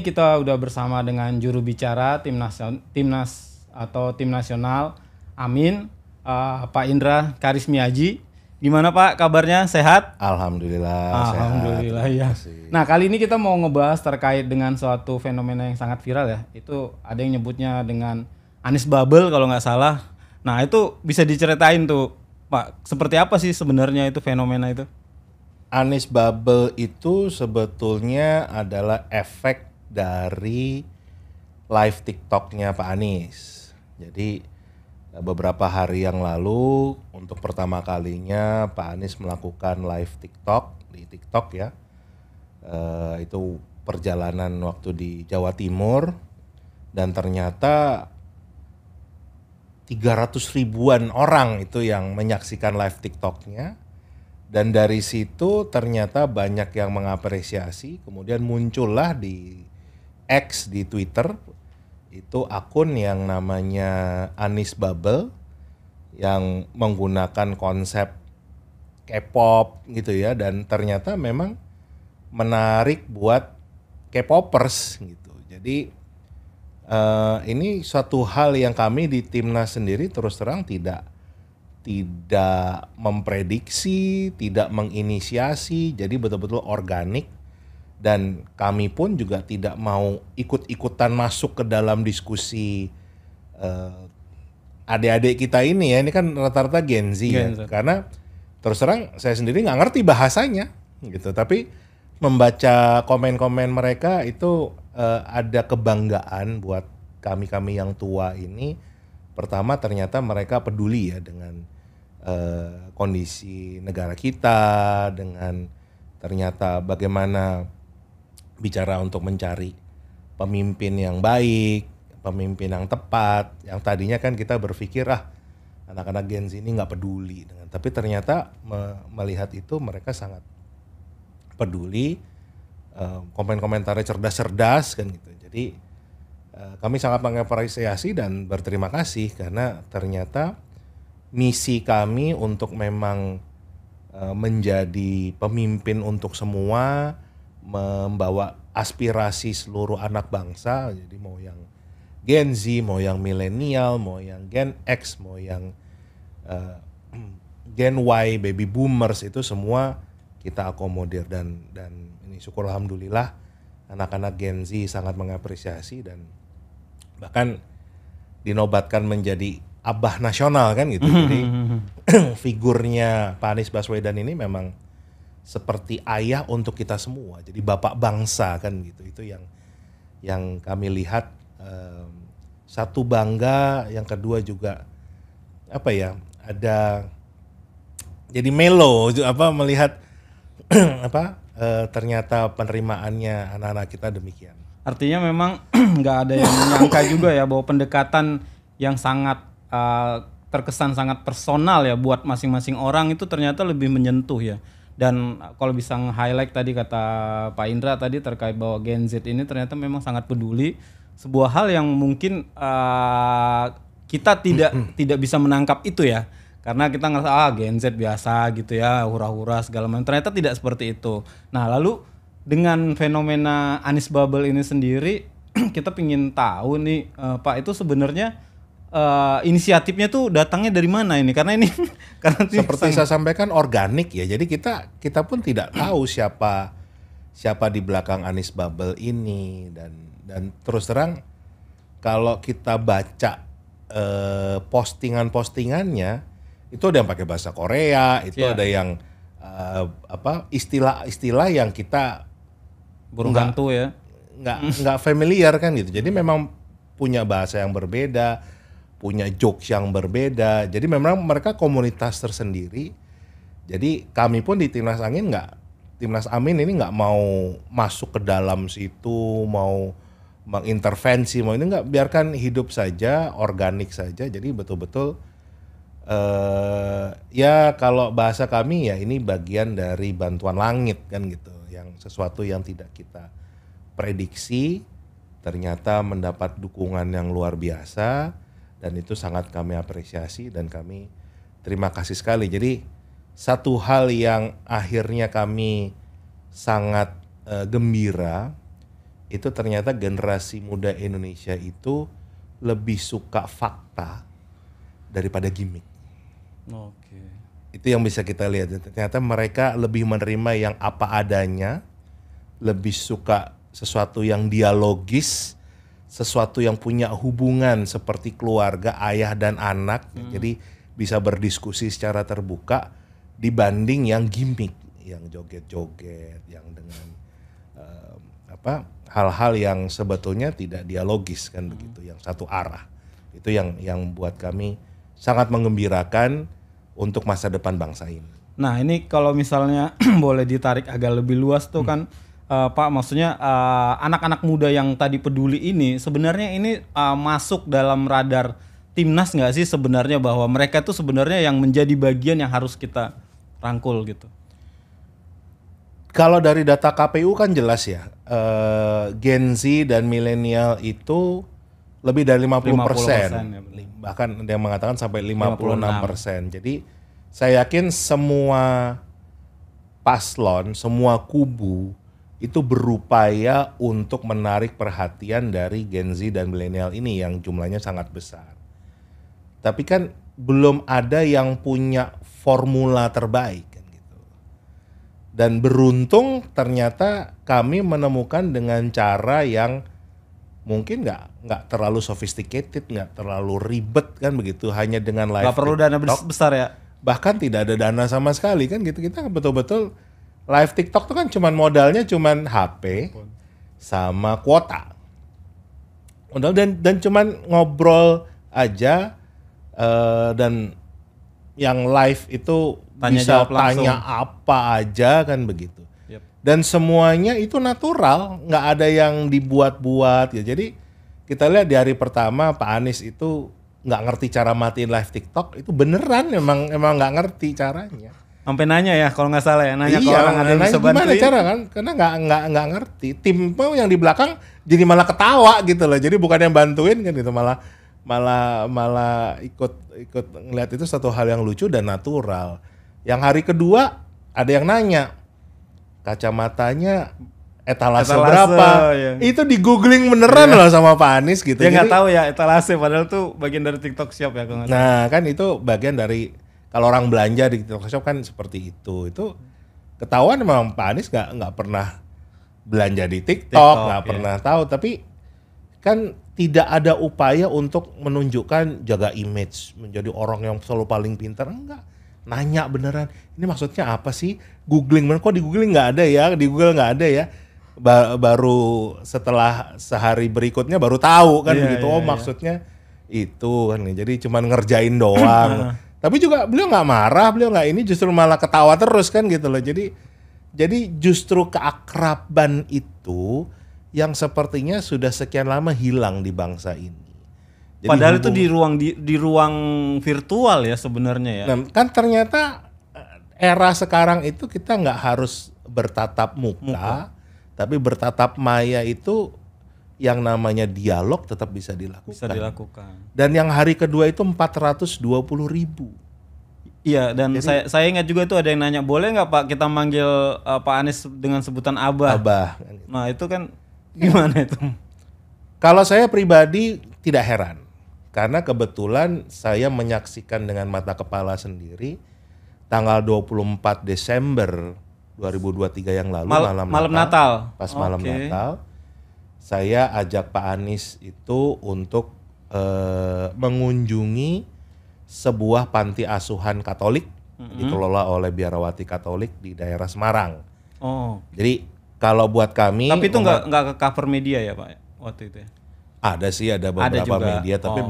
kita udah bersama dengan juru bicara timnas atau tim nasional Amin, Pak Indra Karismiaji. Gimana Pak kabarnya, sehat? Alhamdulillah Alhamdulillah sehat. ya. Nah kali ini kita mau ngebahas terkait dengan suatu fenomena yang sangat viral ya. Itu ada yang nyebutnya dengan Anies Bubble kalau nggak salah. Nah itu bisa diceritain tuh Pak, seperti apa sih sebenarnya itu fenomena itu? Anies Bubble itu sebetulnya adalah efek dari live TikToknya Pak Anies. Jadi beberapa hari yang lalu untuk pertama kalinya Pak Anies melakukan live TikTok di TikTok ya. Itu perjalanan waktu di Jawa Timur dan ternyata 300 ribuan orang itu yang menyaksikan live TikToknya. Dan dari situ ternyata banyak yang mengapresiasi, kemudian muncullah di X di Twitter itu akun yang namanya Anies Bubble yang menggunakan konsep K-pop gitu ya, dan ternyata memang menarik buat K-popers gitu. Jadi ini suatu hal yang kami di timnas sendiri terus terang tidak memprediksi, tidak menginisiasi, jadi betul-betul organik dan kami pun juga tidak mau ikut-ikutan masuk ke dalam diskusi adik-adik kita ini ya, ini kan rata-rata Gen Z ya, karena terus terang saya sendiri nggak ngerti bahasanya gitu, tapi membaca komen-komen mereka itu ada kebanggaan buat kami-kami yang tua ini. Pertama ternyata mereka peduli ya dengan kondisi negara kita, dengan ternyata bagaimana bicara untuk mencari pemimpin yang baik, pemimpin yang tepat. Yang tadinya kan kita berpikir anak-anak Gen Z ini nggak peduli dengan, tapi ternyata melihat itu mereka sangat peduli, komen-komentarnya cerdas-cerdas kan gitu. Jadi kami sangat mengapresiasi dan berterima kasih karena ternyata misi kami untuk memang menjadi pemimpin untuk semua, membawa aspirasi seluruh anak bangsa, jadi mau yang Gen Z, mau yang milenial, mau yang Gen X, mau yang Gen Y, baby boomers, itu semua kita akomodir dan ini syukur alhamdulillah anak-anak Gen Z sangat mengapresiasi dan bahkan dinobatkan menjadi abah nasional kan gitu. Jadi figurnya Pak Anies Baswedan ini memang seperti ayah untuk kita semua. Jadi bapak bangsa kan gitu. Itu yang kami lihat, satu bangga, yang kedua juga apa ya? Ada jadi melo melihat ternyata penerimaannya anak-anak kita demikian. Artinya memang nggak ada yang menyangka juga ya bahwa pendekatan yang sangat terkesan sangat personal ya buat masing-masing orang itu ternyata lebih menyentuh ya. Dan kalau bisa nge-highlight tadi kata Pak Indra tadi terkait bahwa Gen Z ini ternyata memang sangat peduli, sebuah hal yang mungkin kita tidak bisa menangkap itu ya. Karena kita ngerasa Gen Z biasa gitu ya, hura-hura segala macam. Ternyata tidak seperti itu. Nah, lalu dengan fenomena Anies Bubble ini sendiri kita pingin tahu nih Pak, itu sebenarnya inisiatifnya tuh datangnya dari mana ini? Karena ini karena seperti saya sampaikan organik ya. Jadi kita pun tidak tahu siapa di belakang Anies Bubble ini dan terus terang kalau kita baca postingannya itu ada yang pakai bahasa Korea, itu ada yang istilah-istilah yang kita burung hantu ya. Nggak familiar kan gitu. Jadi memang punya bahasa yang berbeda, punya jokes yang berbeda. Jadi memang mereka komunitas tersendiri. Jadi kami pun di Timnas Amin ini nggak mau masuk ke dalam situ, mau mengintervensi, mau ini nggak, biarkan hidup saja, organik saja. Jadi betul-betul ya kalau bahasa kami ya ini bagian dari bantuan langit kan gitu. Yang sesuatu yang tidak kita prediksi ternyata mendapat dukungan yang luar biasa. Dan itu sangat kami apresiasi dan kami terima kasih sekali. Jadi satu hal yang akhirnya kami sangat gembira itu ternyata generasi muda Indonesia itu lebih suka fakta daripada gimmick. Oke. Itu yang bisa kita lihat. Ternyata mereka lebih menerima yang apa adanya, lebih suka sesuatu yang dialogis, sesuatu yang punya hubungan seperti keluarga, ayah dan anak. Jadi bisa berdiskusi secara terbuka dibanding yang gimmick, yang joget-joget, yang dengan hal-hal yang sebetulnya tidak dialogis kan begitu, yang satu arah. Itu yang buat kami sangat menggembirakan untuk masa depan bangsa ini. Nah ini kalau misalnya boleh ditarik agak lebih luas tuh kan Pak, maksudnya anak-anak muda yang tadi peduli ini sebenarnya ini masuk dalam radar timnas nggak sih sebenarnya, bahwa mereka tuh sebenarnya yang menjadi bagian yang harus kita rangkul gitu? Kalau dari data KPU kan jelas ya, Gen Z dan milenial itu lebih dari 50%. 50% ya, Bahkan ada yang mengatakan sampai 56%. Jadi saya yakin semua paslon, semua kubu itu berupaya untuk menarik perhatian dari Gen Z dan milenial ini yang jumlahnya sangat besar. Tapi kan belum ada yang punya formula terbaik kan gitu. Dan beruntung ternyata kami menemukan dengan cara yang mungkin nggak terlalu sophisticated, nggak terlalu ribet kan begitu, hanya dengan live. Nggak perlu dana besar ya? Bahkan tidak ada dana sama sekali kan gitu. Kita betul-betul live TikTok tuh kan cuman modalnya cuman HP sama kuota. Dan cuman ngobrol aja, dan yang live itu bisa tanya apa aja kan begitu. Yep. Dan semuanya itu natural, nggak ada yang dibuat-buat ya. Jadi kita lihat di hari pertama Pak Anies itu nggak ngerti cara matiin live TikTok, itu beneran emang nggak ngerti caranya. Sampai nanya ya kalau nggak salah ya, nanya ke orang ada yang bisa bantuin. Gimana cara kan? Karena nggak ngerti. Tim yang di belakang jadi malah ketawa gitu loh. Jadi bukan yang bantuin kan gitu, malah ikut ngeliat itu satu hal yang lucu dan natural. Yang hari kedua ada yang nanya kacamatanya etalase berapa? Ya. Itu di googling beneran loh sama Pak Anies gitu. Dia nggak tahu ya etalase, padahal tuh bagian dari TikTok Shop ya kalau nggak salah. Nah kan itu bagian dari kalau orang belanja di TikTok Shop kan seperti itu. Itu ketahuan memang Pak Anies nggak pernah belanja di TikTok, nggak pernah tahu. Tapi kan tidak ada upaya untuk menunjukkan jaga image, menjadi orang yang selalu paling pintar. Enggak, nanya beneran. Ini maksudnya apa sih? Googling bener, kok di googling nggak ada ya? Di Google nggak ada ya? Baru setelah sehari berikutnya baru tahu kan begitu. Maksudnya itu kan. Jadi cuman ngerjain doang. Tapi juga beliau nggak marah, beliau nggak ini, justru malah ketawa terus kan gitu loh. Jadi justru keakraban itu yang sepertinya sudah sekian lama hilang di bangsa ini. Jadi padahal itu di ruang virtual ya sebenarnya ya. Nah, kan ternyata era sekarang itu kita nggak harus bertatap muka, tapi bertatap maya itu yang namanya dialog tetap bisa dilakukan. Bisa dilakukan. Dan yang hari kedua itu 420.000. Iya, dan jadi, saya ingat juga itu ada yang nanya, boleh nggak Pak kita manggil Pak Anies dengan sebutan Abah? Abah. Nah itu kan gimana itu? Kalau saya pribadi tidak heran, karena kebetulan saya menyaksikan dengan mata kepala sendiri tanggal 24 Desember 2023 yang lalu, malam Natal. Pas malam Natal, saya ajak Pak Anies itu untuk mengunjungi sebuah panti asuhan Katolik dikelola oleh biarawati Katolik di daerah Semarang. Oh. Jadi kalau buat kami, tapi itu nggak ke cover media ya Pak waktu itu ya? Ada beberapa media, tapi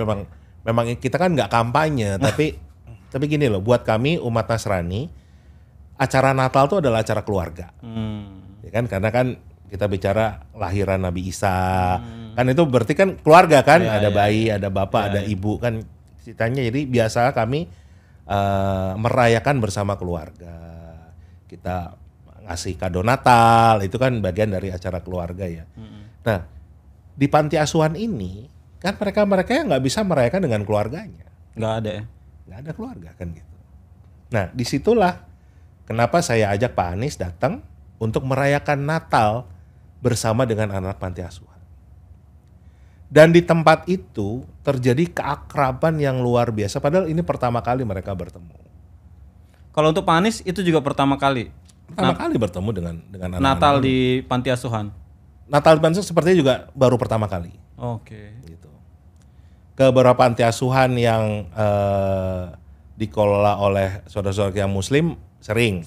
memang kita kan nggak kampanye, tapi gini loh, buat kami umat Nasrani, acara Natal itu adalah acara keluarga, ya kan? Karena kan kita bicara lahiran Nabi Isa, kan itu berarti kan keluarga kan, ada bayi, ada bapak, ada ibu kan ceritanya. Jadi biasa kami merayakan bersama keluarga, kita ngasih kado Natal, itu kan bagian dari acara keluarga ya. Nah, di panti asuhan ini kan mereka yang nggak bisa merayakan dengan keluarganya. Nggak ada ya? Nggak ada keluarga kan gitu. Nah, disitulah kenapa saya ajak Pak Anies datang untuk merayakan Natal bersama dengan anak panti asuhan. Dan di tempat itu terjadi keakraban yang luar biasa, padahal ini pertama kali mereka bertemu. Kalau untuk Pak Anies itu juga pertama kali. Pertama kali bertemu dengan anak-anak. Natal di panti asuhan. Natal di panti asuhan sepertinya juga baru pertama kali. Oke. Gitu. Ke beberapa panti asuhan yang dikelola oleh saudara-saudara yang Muslim sering.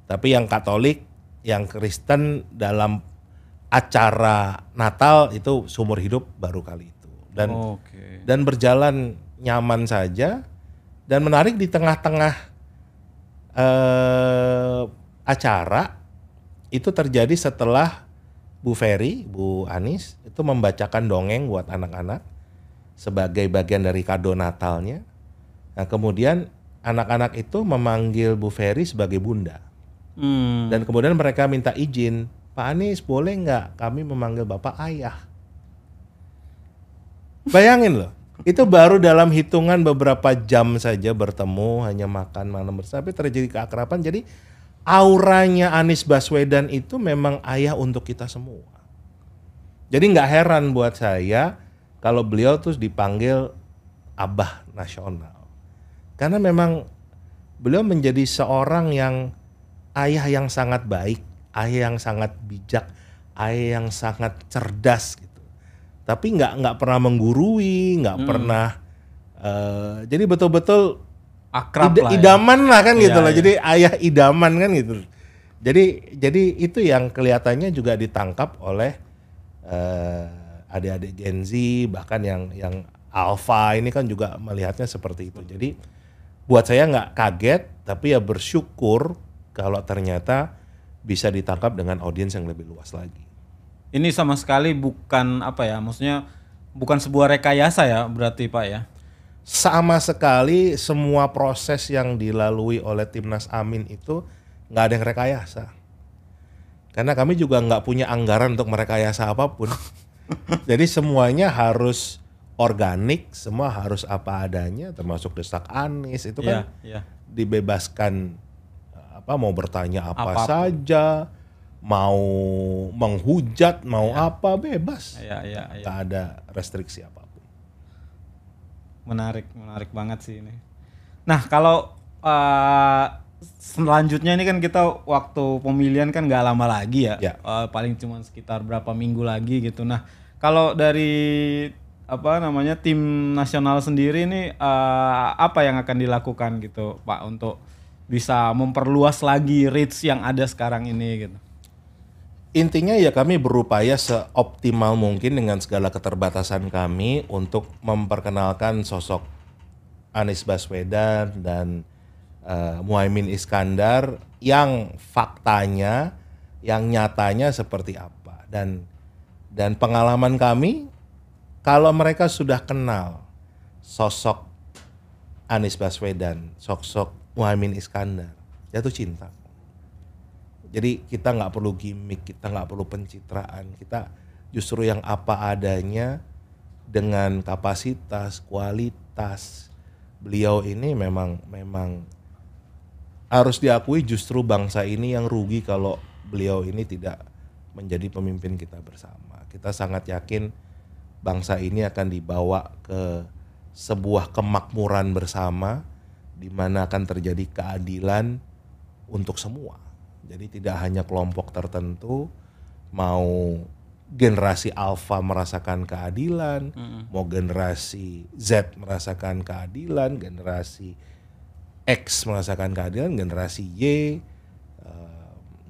Tapi yang Katolik, yang Kristen dalam acara Natal itu seumur hidup baru kali itu. Dan berjalan nyaman saja. Dan menarik di tengah-tengah acara itu terjadi setelah Bu Ferry, Bu Anies itu membacakan dongeng buat anak-anak sebagai bagian dari kado Natalnya. Nah kemudian anak-anak itu memanggil Bu Ferry sebagai bunda. Dan kemudian mereka minta izin, Pak Anies boleh nggak kami memanggil Bapak ayah? Bayangin loh, itu baru dalam hitungan beberapa jam saja bertemu, hanya makan malam bersama, tapi terjadi keakraban. Jadi auranya Anies Baswedan itu memang ayah untuk kita semua. Jadi nggak heran buat saya kalau beliau tuh dipanggil Abah Nasional. Karena memang beliau menjadi seorang yang ayah yang sangat baik, ayah yang sangat bijak, ayah yang sangat cerdas gitu. Tapi nggak pernah menggurui, nggak pernah. Jadi betul-betul akrab lah. Idaman lah kan gitu lah. Iya. Jadi ayah idaman kan gitu. Jadi itu yang kelihatannya juga ditangkap oleh adik-adik Gen Z, bahkan yang Alpha ini kan juga melihatnya seperti itu. Jadi buat saya nggak kaget, tapi ya bersyukur kalau ternyata bisa ditangkap dengan audiens yang lebih luas lagi. Ini sama sekali bukan apa ya, maksudnya bukan sebuah rekayasa ya berarti Pak ya? Sama sekali semua proses yang dilalui oleh Timnas Amin itu nggak ada yang rekayasa. Karena kami juga nggak punya anggaran untuk merekayasa apapun. Jadi semuanya harus organik, semua harus apa adanya, termasuk desak Anies itu kan dibebaskan mau bertanya apa apapun saja, mau menghujat, mau apa bebas, nggak ada restriksi apapun. Menarik banget sih ini. Nah kalau selanjutnya ini kan kita waktu pemilihan kan nggak lama lagi ya. Paling cuma sekitar berapa minggu lagi gitu. Nah kalau dari tim nasional sendiri ini apa yang akan dilakukan gitu Pak untuk bisa memperluas lagi reach yang ada sekarang ini gitu? Intinya ya kami berupaya seoptimal mungkin dengan segala keterbatasan kami untuk memperkenalkan sosok Anies Baswedan dan Muhaimin Iskandar yang faktanya, yang nyatanya seperti apa. Dan pengalaman kami, kalau mereka sudah kenal sosok Anies Baswedan, sosok Muhaimin Iskandar, jatuh cinta. Jadi kita nggak perlu gimmick, kita nggak perlu pencitraan, kita justru yang apa adanya dengan kapasitas, kualitas. Beliau ini memang harus diakui, justru bangsa ini yang rugi kalau beliau ini tidak menjadi pemimpin kita bersama. Kita sangat yakin bangsa ini akan dibawa ke sebuah kemakmuran bersama, di mana akan terjadi keadilan untuk semua. Jadi tidak hanya kelompok tertentu, mau generasi Alpha merasakan keadilan, mau generasi Z merasakan keadilan, generasi X merasakan keadilan, generasi Y,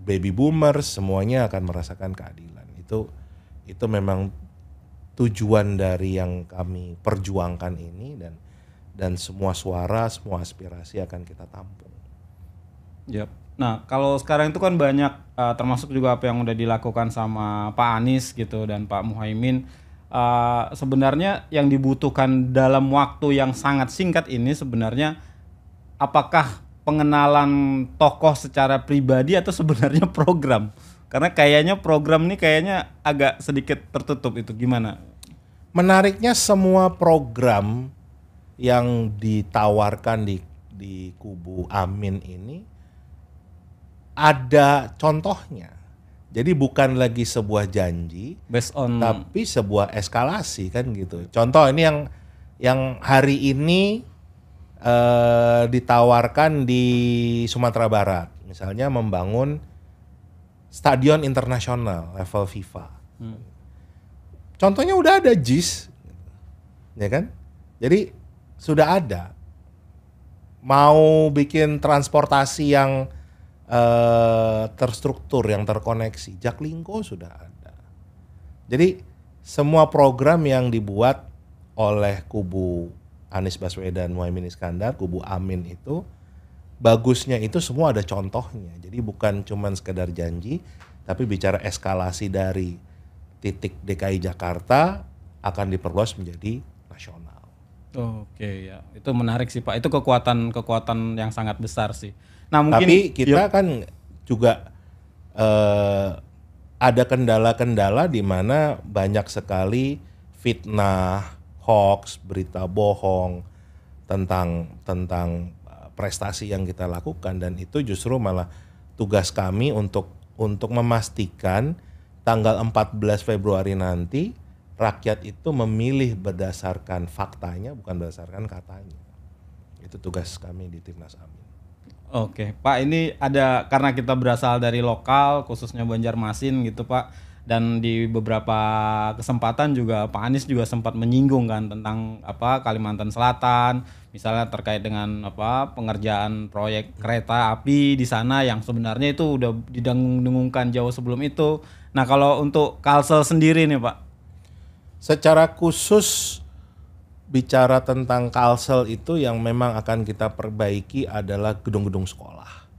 baby boomers, semuanya akan merasakan keadilan. Itu memang tujuan dari yang kami perjuangkan ini, dan semua suara, semua aspirasi akan kita tampung. Nah kalau sekarang itu kan banyak termasuk juga apa yang udah dilakukan sama Pak Anies gitu dan Pak Muhaimin. Sebenarnya yang dibutuhkan dalam waktu yang sangat singkat ini sebenarnya apakah pengenalan tokoh secara pribadi atau sebenarnya program? Karena kayaknya program ini kayaknya agak sedikit tertutup, itu gimana? Menariknya semua program yang ditawarkan di kubu Amin ini ada contohnya. Jadi bukan lagi sebuah janji, Based on tapi sebuah eskalasi kan gitu. Contoh ini yang hari ini ditawarkan di Sumatera Barat, misalnya membangun stadion internasional level FIFA. Contohnya udah ada JIS, ya kan? Jadi sudah ada. Mau bikin transportasi yang terstruktur, yang terkoneksi, Jaklingko sudah ada. Jadi semua program yang dibuat oleh kubu Anies Baswedan, Muhaimin Iskandar, kubu Amin itu bagusnya itu semua ada contohnya. Jadi bukan cuman sekedar janji, tapi bicara eskalasi dari titik DKI Jakarta akan diperluas menjadi nasional. Oke ya, itu menarik sih Pak. Itu kekuatan yang sangat besar sih. Nah mungkin Tapi kita kan juga ada kendala-kendala di mana banyak sekali fitnah, hoax, berita bohong tentang prestasi yang kita lakukan, dan itu justru malah tugas kami untuk memastikan tanggal 14 Februari nanti rakyat itu memilih berdasarkan faktanya bukan berdasarkan katanya. Itu tugas kami di Timnas Amin. Oke, Pak, ini ada karena kita berasal dari lokal, khususnya Banjarmasin gitu, Pak. Dan di beberapa kesempatan juga Pak Anies juga sempat menyinggung kan tentang Kalimantan Selatan, misalnya terkait dengan pengerjaan proyek kereta api di sana yang sebenarnya itu udah didengung-dengungkan jauh sebelum itu. Nah, kalau untuk Kalsel sendiri nih, Pak. Secara khusus bicara tentang Kalsel itu yang memang akan kita perbaiki adalah gedung-gedung sekolah.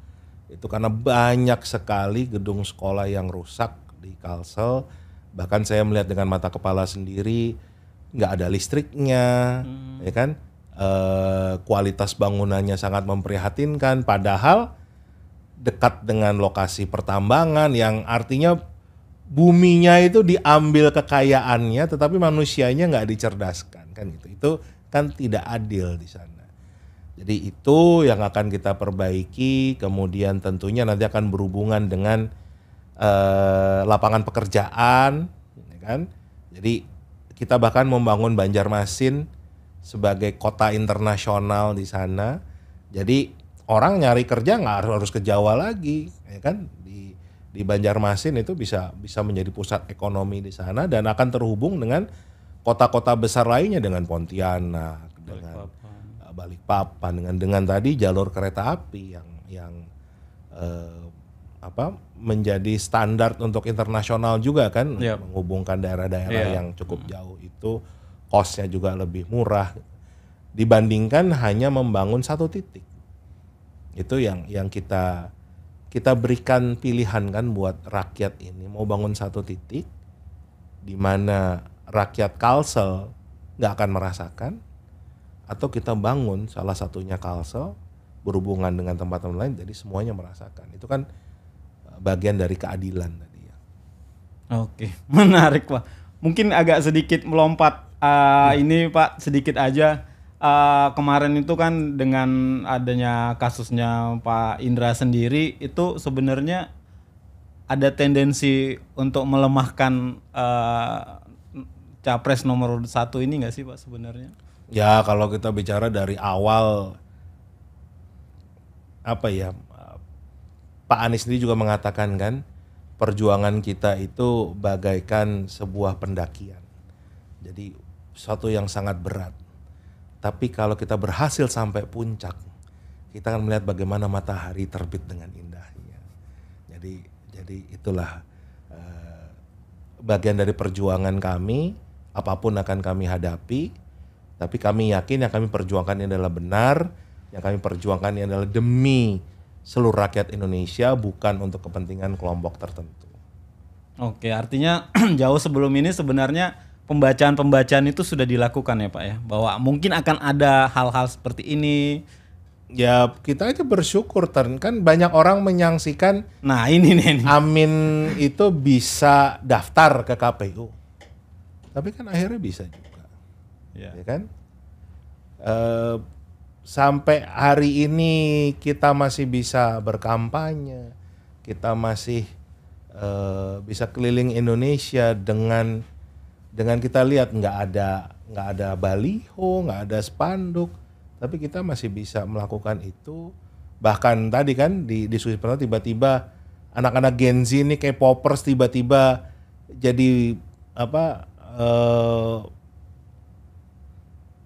Itu karena banyak sekali gedung sekolah yang rusak di Kalsel. Bahkan saya melihat dengan mata kepala sendiri, nggak ada listriknya, ya kan? Kualitas bangunannya sangat memprihatinkan. Padahal dekat dengan lokasi pertambangan yang artinya buminya itu diambil kekayaannya, tetapi manusianya nggak dicerdaskan kan gitu. Itu kan tidak adil di sana. Jadi itu yang akan kita perbaiki. Kemudian tentunya nanti akan berhubungan dengan lapangan pekerjaan, ya kan. Jadi kita bahkan membangun Banjarmasin sebagai kota internasional di sana. Jadi orang nyari kerja nggak harus ke Jawa lagi, ya kan. Di Banjarmasin itu bisa menjadi pusat ekonomi di sana dan akan terhubung dengan kota-kota besar lainnya, dengan Pontianak, dengan Balikpapan, dengan tadi jalur kereta api yang menjadi standar untuk internasional juga kan, menghubungkan daerah-daerah yang cukup jauh itu cost-nya juga lebih murah dibandingkan hanya membangun satu titik. Itu yang kita berikan pilihan kan buat rakyat ini, mau bangun satu titik di mana rakyat Kalsel nggak akan merasakan, atau kita bangun salah satunya Kalsel berhubungan dengan tempat-tempat lain jadi semuanya merasakan. Itu kan bagian dari keadilan tadi ya. Oke, menarik Pak. Mungkin agak sedikit melompat ini Pak, sedikit aja. Kemarin itu kan dengan adanya kasusnya Pak Indra sendiri itu sebenarnya ada tendensi untuk melemahkan capres nomor 1 ini nggak sih Pak sebenarnya? Ya kalau kita bicara dari awal Pak Anies sendiri juga mengatakan kan, perjuangan kita itu bagaikan sebuah pendakian. Jadi sesuatu yang sangat berat. Tapi kalau kita berhasil sampai puncak, kita akan melihat bagaimana matahari terbit dengan indahnya. Jadi itulah bagian dari perjuangan kami. Apapun akan kami hadapi, tapi kami yakin yang kami perjuangkan ini adalah benar, yang kami perjuangkan ini adalah demi seluruh rakyat Indonesia, bukan untuk kepentingan kelompok tertentu. Oke, artinya jauh sebelum ini sebenarnya pembacaan itu sudah dilakukan ya Pak ya, bahwa mungkin akan ada hal-hal seperti ini. Ya kita aja bersyukur, kan banyak orang menyaksikan. Nah ini nih. Amin itu bisa daftar ke KPU, tapi kan akhirnya bisa juga, ya kan? Sampai hari ini kita masih bisa berkampanye, kita masih bisa keliling Indonesia dengan kita lihat nggak ada baliho, nggak ada spanduk, tapi kita masih bisa melakukan itu. Bahkan tadi kan di diskusi pertama tiba-tiba anak-anak Gen Z ini kayak K-popers tiba-tiba jadi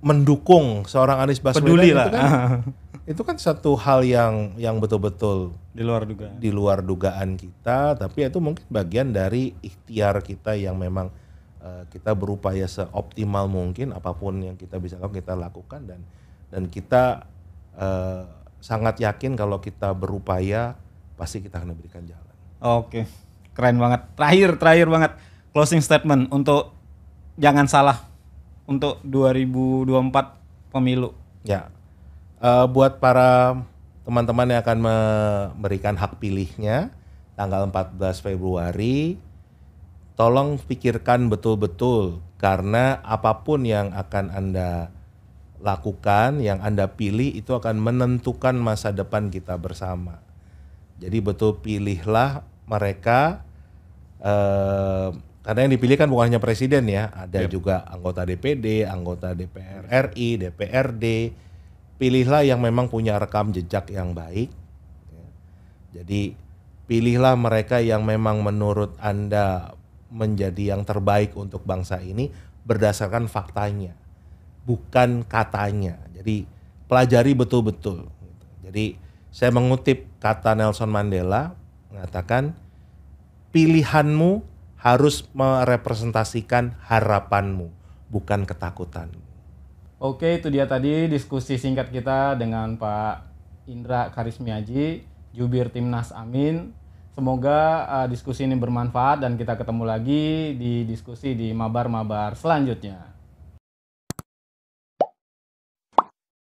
mendukung seorang Anies Baswedan. Peduli lah. Itu kan satu hal yang betul-betul Di luar dugaan. di luar dugaan kita, tapi itu mungkin bagian dari ikhtiar kita yang memang kita berupaya seoptimal mungkin apapun yang kita bisa lakukan kita lakukan, dan kita sangat yakin kalau kita berupaya pasti kita akan diberikan jalan. Oke, keren banget. Terakhir banget closing statement untuk jangan salah untuk 2024 pemilu. Ya, buat para teman-teman yang akan memberikan hak pilihnya tanggal 14 Februari, tolong pikirkan betul-betul karena apapun yang akan Anda lakukan, yang Anda pilih itu akan menentukan masa depan kita bersama. Jadi betul pilihlah mereka, karena yang dipilih kan bukan hanya presiden ya, ada juga anggota DPD, anggota DPR RI, DPRD. Pilihlah yang memang punya rekam jejak yang baik. Jadi pilihlah mereka yang memang menurut Anda menjadi yang terbaik untuk bangsa ini berdasarkan faktanya, bukan katanya. Jadi pelajari betul-betul. Jadi saya mengutip kata Nelson Mandela mengatakan pilihanmu harus merepresentasikan harapanmu, bukan ketakutanmu. Oke, itu dia tadi diskusi singkat kita dengan Pak Indra Karismiaji, Jubir Timnas Amin. Semoga diskusi ini bermanfaat dan kita ketemu lagi di diskusi di mabar-mabar selanjutnya.